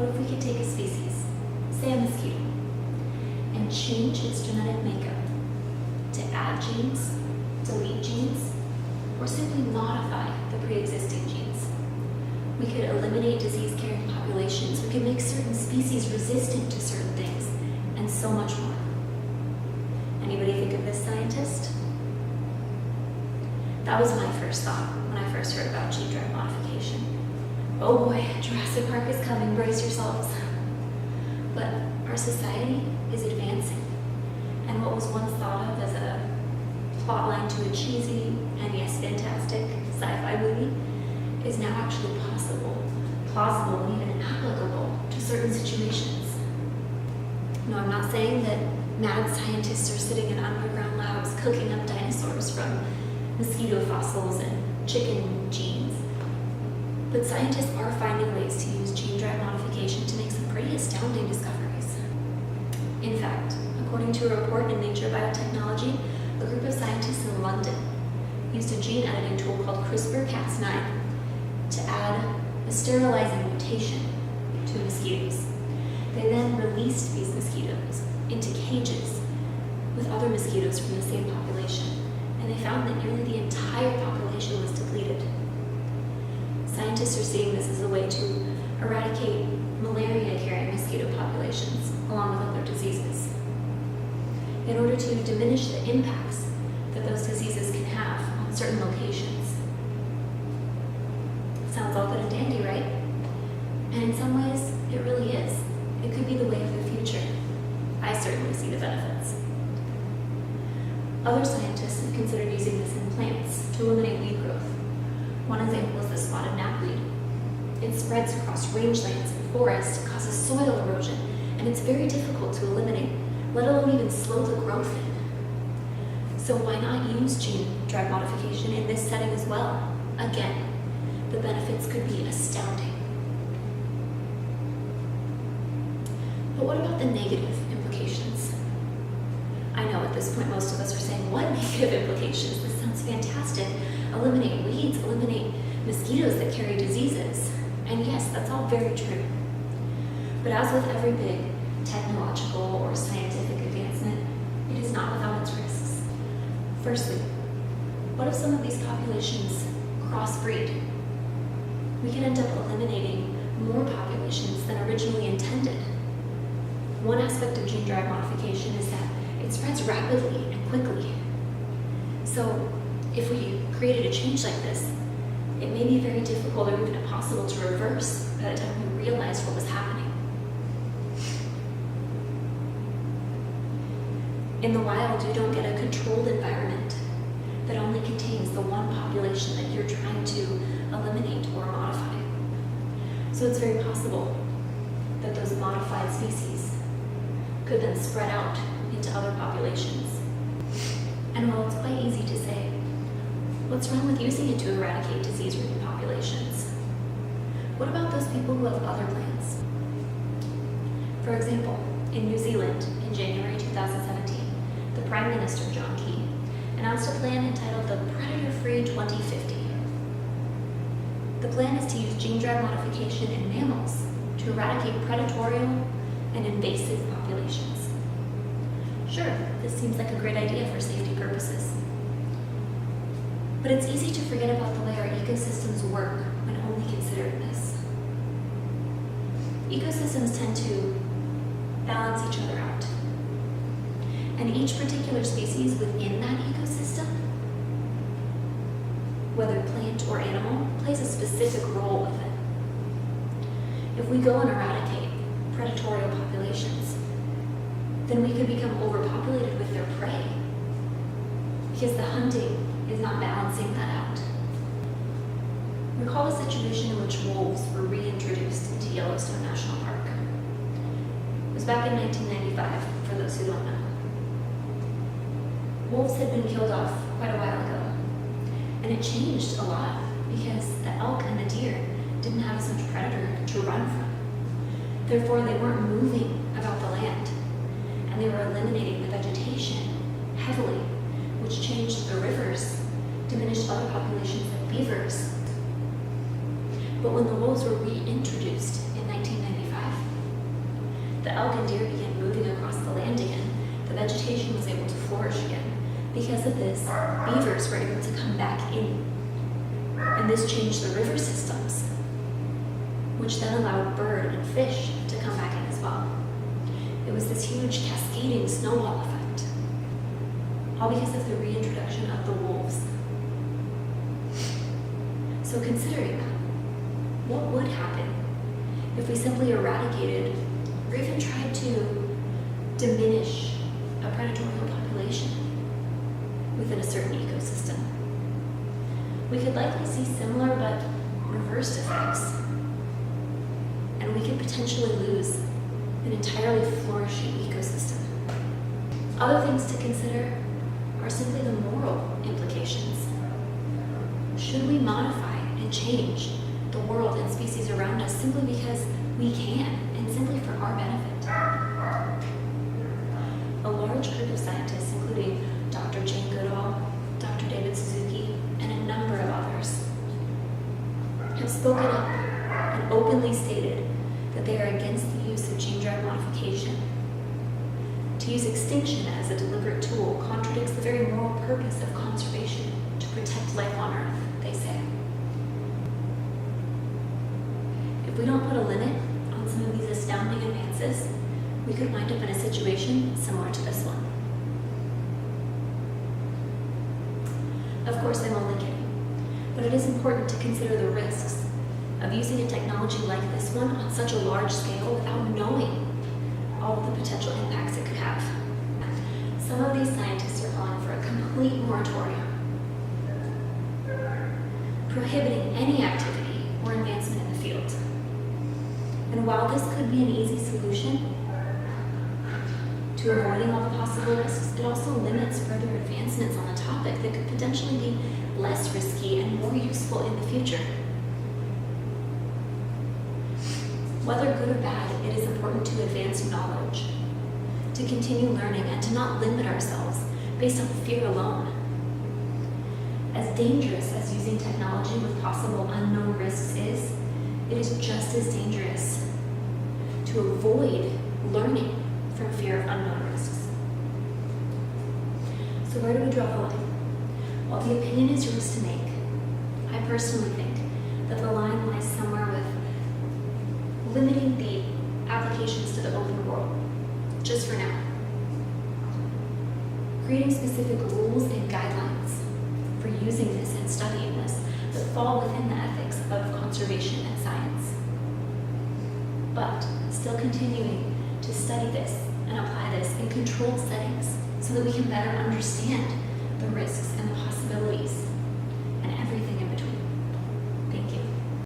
what if we could take a species, say a mosquito, and change its genetic makeup to add genes, delete genes, or simply modify the pre-existing genes? We could eliminate disease-carrying populations, we could make certain species resistant to certain things, and so much more. Anybody think of this scientist? That was my first thought when I first heard about gene drive modification. Oh boy, Jurassic Park is coming, brace yourselves. But our society is advancing, and what was once thought of as a plotline to a cheesy and yes, fantastic sci-fi movie is now actually possible, plausible, and even applicable to certain situations. No, I'm not saying that mad scientists are sitting in underground labs cooking up dinosaurs from mosquito fossils and chicken genes. But scientists are finding ways to use gene drive modification to make some pretty astounding discoveries. In fact, according to a report in Nature Biotechnology, a group of scientists in London used a gene editing tool called CRISPR-Cas9 to add a sterilizing mutation to mosquitoes. They then released these mosquitoes into cages with other mosquitoes from the same population, and they found that nearly the entire population was depleted. Scientists are seeing this as a way to eradicate malaria-carrying mosquito populations, along with other diseases, in order to diminish the impacts that those diseases can have on certain locations. Sounds all good and dandy, right? And in some ways, it really is. It could be the way of the future. I certainly see the benefits. Other scientists have considered using this in plants to eliminate weed growth. One example is the spotted knapweed. It spreads across rangelands and forests, causes soil erosion, and it's very difficult to eliminate, let alone even slow the growth in. So why not use gene drive modification in this setting as well? Again, the benefits could be astounding. But what about the negative implications? I know at this point most of us are saying, what negative implications? This sounds fantastic. Eliminate weeds, eliminate mosquitoes that carry diseases. And yes, that's all very true. But as with every big technological or scientific advancement, it is not without its risks. Firstly, what if some of these populations crossbreed? We can end up eliminating more populations than originally intended. One aspect of gene drive modification is that it spreads rapidly and quickly. So if we created a change like this, it may be very difficult or even impossible to reverse by the time we realized what was happening. In the wild, you don't get a controlled environment that only contains the one population that you're trying to eliminate or modify. So it's very possible that those modified species could then spread out into other populations. And while it's quite easy to say, what's wrong with using it to eradicate disease-ridden populations? What about those people who have other plans? For example, in New Zealand, in January 2017, the Prime Minister, John Key, announced a plan entitled the Predator-Free 2050. The plan is to use gene drive modification in mammals to eradicate predatorial and invasive populations. Sure, this seems like a great idea for safety purposes. But it's easy to forget about the way our ecosystems work when only considering this. Ecosystems tend to balance each other out. And each particular species within that ecosystem, whether plant or animal, plays a specific role with it. If we go and eradicate predatorial populations, then we could become overpopulated with their prey, because the hunting is not balancing that out. Recall a situation in which wolves were reintroduced into Yellowstone National Park. It was back in 1995, for those who don't know. Wolves had been killed off quite a while ago, and it changed a lot because the elk and the deer didn't have as much predator to run from. Therefore, they weren't moving about the land, and they were eliminating the vegetation heavily, which changed the rivers, diminished other populations like beavers. But when the wolves were reintroduced in 1995, the elk and deer began moving across the land again, the vegetation was able to flourish again. Because of this, beavers were able to come back in. And this changed the river systems, which then allowed bird and fish to come back in as well. It was this huge cascading snowball effect, all because of the reintroduction of the wolves. So considering that, what would happen if we simply eradicated or even tried to diminish a predatorial population within a certain ecosystem? We could likely see similar but reversed effects, and we could potentially lose an entirely flourishing ecosystem. Other things to consider are simply the moral implications. Should we modify and change the world and species around us simply because we can and simply for our benefit? A large group of scientists, including Dr. Jane Goodall, Dr. David Suzuki, and a number of others, have spoken up and openly stated that they are against the use of gene-drive modification. To use extinction as a deliberate tool contradicts the very moral purpose of conservation, to protect life on Earth, they say. If we don't put a limit on some of these astounding advances, we could wind up in a situation similar to this one. Of course, I'm only kidding, but it is important to consider the risks of using a technology like this one on such a large scale without knowing all of the potential impacts it could have. Some of these scientists are calling for a complete moratorium, prohibiting any activity or advancement in the field. And while this could be an easy solution to avoiding all the possible risks, it also limits further advancements on the topic that could potentially be less risky and more useful in the future. Whether good or bad, it is important to advance knowledge, to continue learning, and to not limit ourselves based on fear alone. As dangerous as using technology with possible unknown risks is, it is just as dangerous to avoid learning from fear of unknown risks. So where do we draw the line? While the opinion is yours to make, I personally think that the line lies somewhere with limiting the applications to the open world, just for now. Creating specific rules and guidelines for using this and studying this that fall within the ethics of conservation and science. But still continuing to study this and apply this in controlled settings so that we can better understand the risks and the possibilities